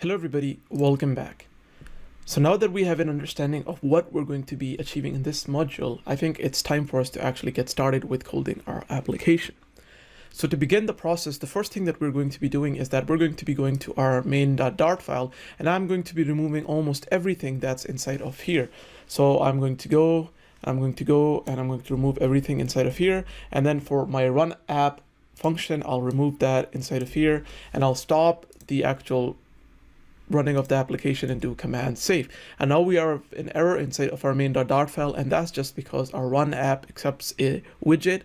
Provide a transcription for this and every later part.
Hello everybody, welcome back. So now that we have an understanding of what we're going to be achieving in this module, I think it's time for us to actually get started with coding our application. So to begin the process, the first thing that we're going to be doing is that we're going to be going to our main.dart file, and I'm going to be removing almost everything that's inside of here. So I'm going to go, and I'm going to remove everything inside of here. And then for my run app function, I'll remove that inside of here, and I'll stop the actual running of the application and do command save. And now we are in error inside of our main.dart file, and that's just because our run app accepts a widget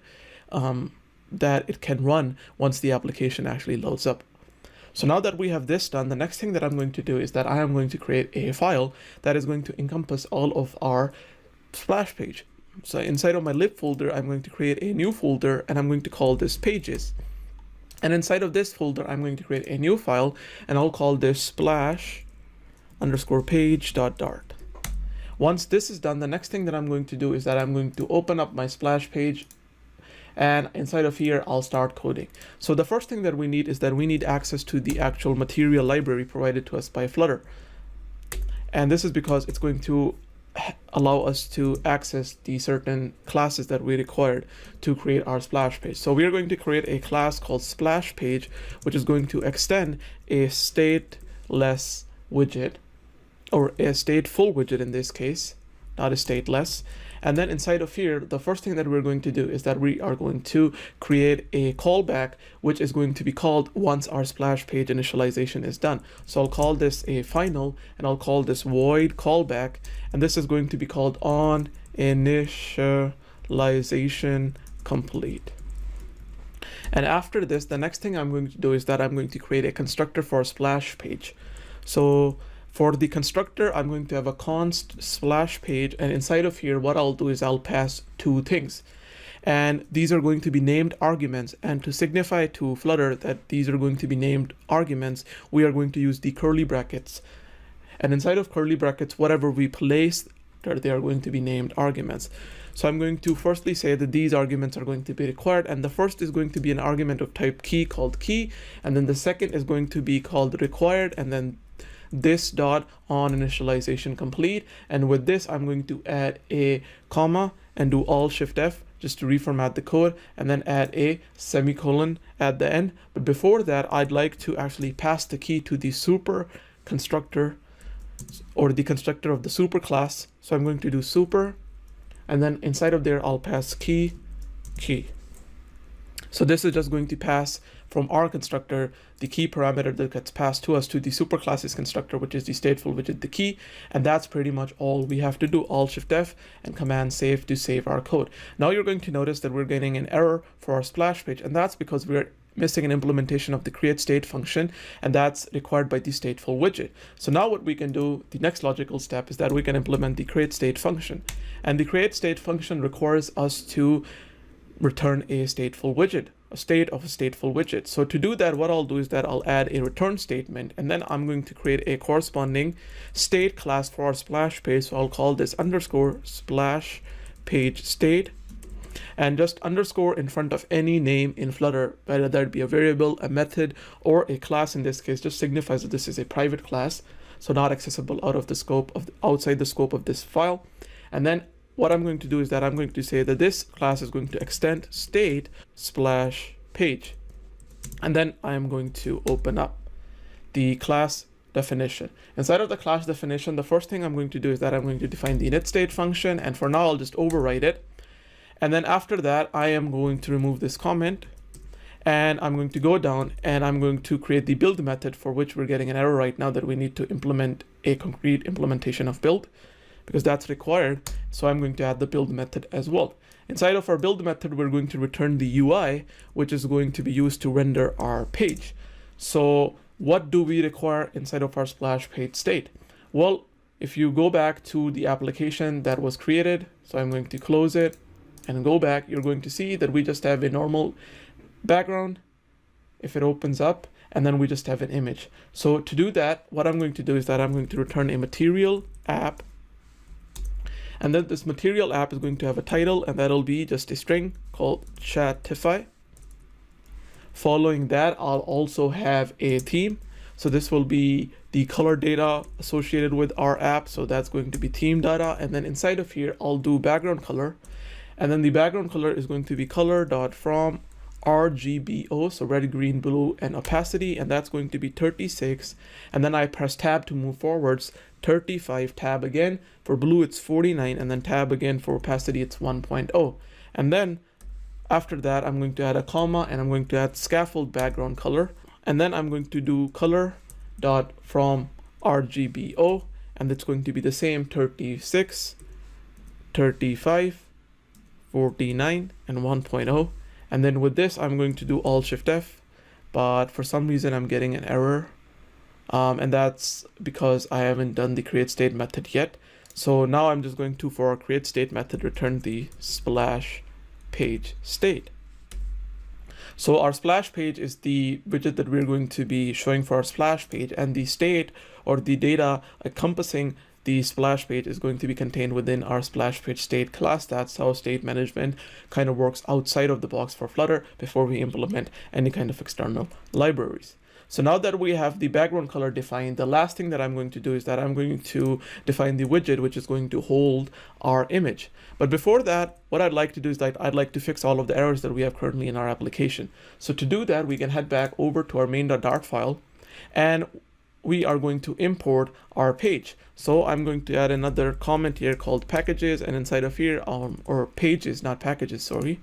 that it can run once the application actually loads up. So now that we have this done, the next thing that I'm going to do is that I am going to create a file that is going to encompass all of our splash page. So inside of my lib folder, I'm going to create a new folder, and I'm going to call this pages. And inside of this folder, I'm going to create a new file, and I'll call this splash_page.dart. Once this is done, the next thing that I'm going to do is that I'm going to open up my splash page, and inside of here, I'll start coding. So the first thing that we need is that we need access to the actual material library provided to us by Flutter. And this is because it's going to allow us to access the certain classes that we required to create our splash page. So we are going to create a class called splash page, which is going to extend a stateless widget, or a stateful widget in this case, not a stateless. And then inside of here, the first thing that we're going to do is that we are going to create a callback, which is going to be called once our splash page initialization is done. So I'll call this a final, and I'll call this void callback, and this is going to be called on initialization complete. And after this, the next thing I'm going to do is that I'm going to create a constructor for a splash page. So for the constructor, I'm going to have a const splash page, and inside of here, what I'll do is I'll pass two things. And these are going to be named arguments, and to signify to Flutter that these are going to be named arguments, we are going to use the curly brackets. And inside of curly brackets, whatever we place there, they are going to be named arguments. So I'm going to firstly say that these arguments are going to be required, and the first is going to be an argument of type key called key, and then the second is going to be called required, and then this dot on initialization complete. And with this, I'm going to add a comma and do Alt Shift F just to reformat the code, and then add a semicolon at the end. But before that, I'd like to actually pass the key to the super constructor, or the constructor of the super class. So I'm going to do super, and then inside of there, I'll pass key. So this is just going to pass from our constructor the key parameter that gets passed to us to the superclasses constructor, which is the stateful widget, the key. And that's pretty much all we have to do. Alt Shift F and command save to save our code. Now you're going to notice that we're getting an error for our splash page, and that's because we're missing an implementation of the create state function, and that's required by the stateful widget. So now what we can do, the next logical step, is that we can implement the create state function. And the create state function requires us to return a stateful widget, a state of a stateful widget. So to do that, what I'll do is that I'll add a return statement, and then I'm going to create a corresponding state class for our splash page. So I'll call this underscore splash page state, and just underscore in front of any name in Flutter, whether that be a variable, a method, or a class. In this case, just signifies that this is a private class, so not accessible outside the scope of this file. And then what I'm going to do is that I'm going to say that this class is going to extend state splash page. And then I'm going to open up the class definition. Inside of the class definition, the first thing I'm going to do is that I'm going to define the init state function. And for now, I'll just override it. And then after that, I am going to remove this comment, and I'm going to go down, and I'm going to create the build method, for which we're getting an error right now that we need to implement a concrete implementation of build, because that's required. So I'm going to add the build method as well. Inside of our build method, we're going to return the UI, which is going to be used to render our page. So what do we require inside of our splash page state? Well, if you go back to the application that was created, so I'm going to close it and go back, you're going to see that we just have a normal background if it opens up, and then we just have an image. So to do that, what I'm going to do is that I'm going to return a material app, and then this material app is going to have a title, and that'll be just a string called Chatify. Following that, I'll also have a theme. So this will be the color data associated with our app. So that's going to be theme data. And then inside of here, I'll do background color. And then the background color is going to be color.from RGBO, so red, green, blue, and opacity, and that's going to be 36. And then I press tab to move forwards, 35, tab again. For blue, it's 49, and then tab again for opacity, it's 1.0. And then after that, I'm going to add a comma, and I'm going to add scaffold background color. And then I'm going to do color.from RGBO, and it's going to be the same 36, 35, 49, and 1.0. And then with this, I'm going to do Alt-Shift-F, but for some reason I'm getting an error. And that's because I haven't done the create state method yet. So now I'm just going to, for our create state method, return the splash page state. So our splash page is the widget that we're going to be showing for our splash page, and the state or the data encompassing the splash page is going to be contained within our splash page state class. That's how state management kind of works outside of the box for Flutter before we implement any kind of external libraries. So now that we have the background color defined, the last thing that I'm going to do is that I'm going to define the widget, which is going to hold our image. But before that, what I'd like to do is that I'd like to fix all of the errors that we have currently in our application. So to do that, we can head back over to our main.dart file, and we are going to import our page. So I'm going to add another comment here called packages, and inside of here, or pages, not packages, sorry.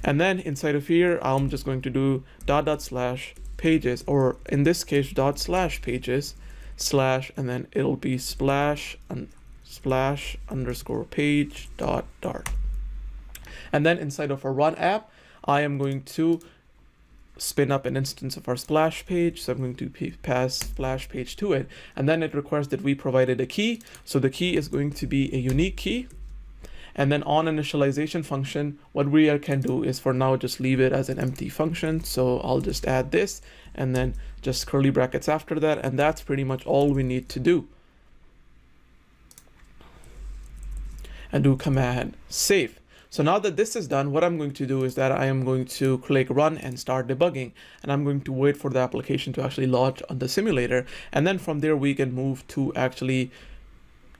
And then inside of here, I'm just going to do /pages, or in this case, /pages / and then it'll be splash underscore page .dart. And then inside of our run app, I am going to spin up an instance of our splash page. So I'm going to pass splash page to it, and then it requires that we provided a key. So the key is going to be a unique key. And then on initialization function, what we can do is for now just leave it as an empty function. So I'll just add this and then just curly brackets after that, and that's pretty much all we need to do. And do command save. So now that this is done, what I'm going to do is that I am going to click run and start debugging, and I'm going to wait for the application to actually launch on the simulator. And then from there, we can move to actually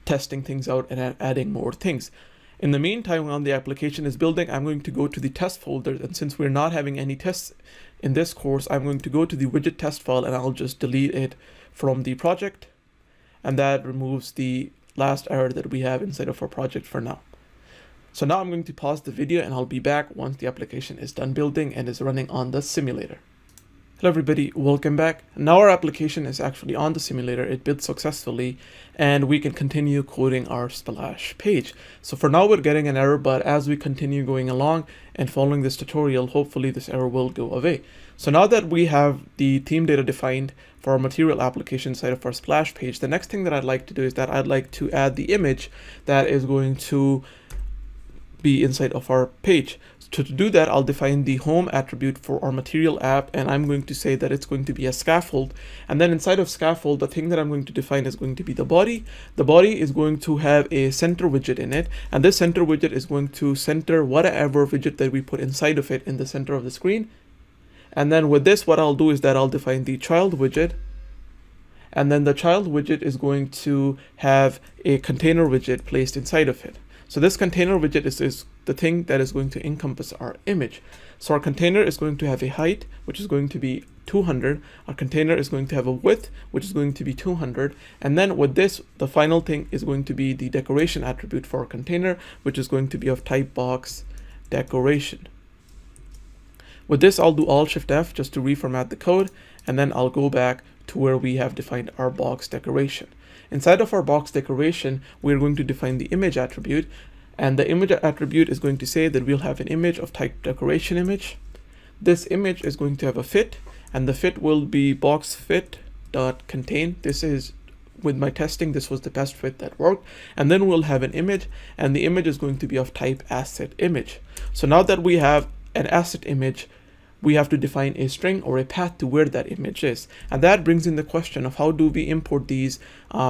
testing things out and adding more things. In the meantime, while the application is building, I'm going to go to the test folder. And since we're not having any tests in this course, I'm going to go to the widget test file, and I'll just delete it from the project. And that removes the last error that we have inside of our project for now. So now I'm going to pause the video, and I'll be back once the application is done building and is running on the simulator. Hello everybody, welcome back. Now our application is actually on the simulator. It built successfully, and we can continue coding our splash page. So for now we're getting an error, but as we continue going along and following this tutorial, hopefully this error will go away. So now that we have the theme data defined for our material application side of our splash page, the next thing that I'd like to do is that I'd like to add the image that is going to be inside of our page. So to do that, I'll define the home attribute for our material app, and I'm going to say that it's going to be a scaffold. And then inside of scaffold, the thing that I'm going to define is going to be the body. The body is going to have a center widget in it, and this center widget is going to center whatever widget that we put inside of it in the center of the screen. And then with this, what I'll do is that I'll define the child widget, and then the child widget is going to have a container widget placed inside of it. So this container widget is the thing that is going to encompass our image. So our container is going to have a height, which is going to be 200. Our container is going to have a width, which is going to be 200. And then with this, the final thing is going to be the decoration attribute for our container, which is going to be of type box decoration. With this, I'll do Alt-Shift-F just to reformat the code, and then I'll go back to where we have defined our box decoration. Inside of our box decoration, we're going to define the image attribute, and the image attribute is going to say that we'll have an image of type decoration image. This image is going to have a fit, and the fit will be box fit.contain. This is, with my testing, this was the best fit that worked. And then we'll have an image, and the image is going to be of type asset image. So now that we have an asset image, we have to define a string or a path to where that image is. And that brings in the question of how do we import these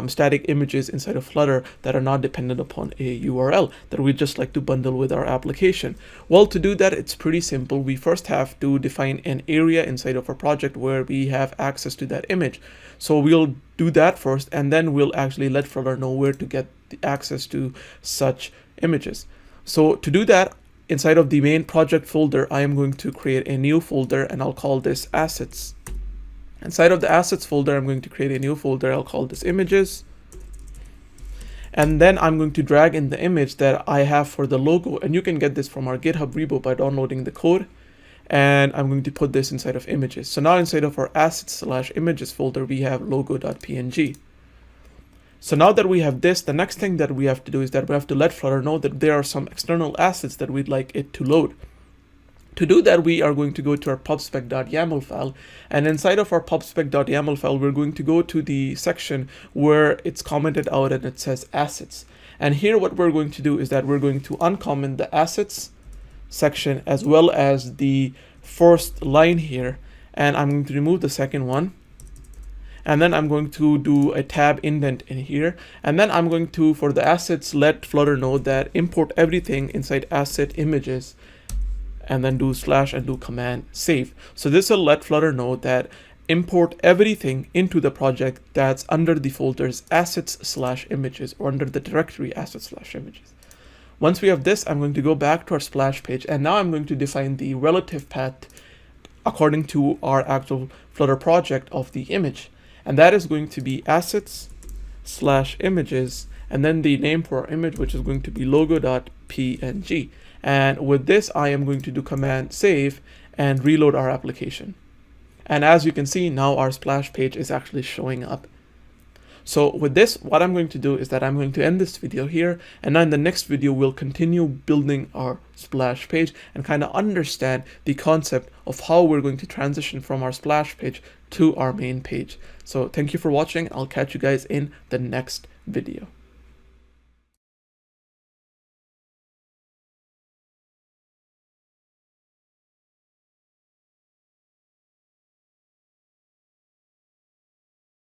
static images inside of Flutter that are not dependent upon a URL that we just like to bundle with our application. Well, to do that, it's pretty simple. We first have to define an area inside of our project where we have access to that image. So we'll do that first, and then we'll actually let Flutter know where to get the access to such images. So to do that, inside of the main project folder, I am going to create a new folder, and I'll call this assets. Inside of the assets folder, I'm going to create a new folder. I'll call this images. And then I'm going to drag in the image that I have for the logo. And you can get this from our GitHub repo by downloading the code. And I'm going to put this inside of images. So now inside of our assets/images folder, we have logo.png. So now that we have this, the next thing that we have to do is that we have to let Flutter know that there are some external assets that we'd like it to load. To do that, we are going to go to our pubspec.yaml file, and inside of our pubspec.yaml file, we're going to go to the section where it's commented out and it says assets. And here what we're going to do is that we're going to uncomment the assets section as well as the first line here, and I'm going to remove the second one. And then I'm going to do a tab indent in here. And then I'm going to, for the assets, let Flutter know that import everything inside asset images, and then do / and do command save. So this will let Flutter know that import everything into the project that's under the folders assets/images, or under the directory assets/images. Once we have this, I'm going to go back to our splash page, and now I'm going to define the relative path according to our actual Flutter project of the image. And that is going to be assets/images, and then the name for our image, which is going to be logo.png. And with this, I am going to do command save and reload our application. And as you can see, now our splash page is actually showing up. So with this, what I'm going to do is that I'm going to end this video here, and then in the next video, we'll continue building our splash page and kind of understand the concept of how we're going to transition from our splash page to our main page. So thank you for watching. I'll catch you guys in the next video.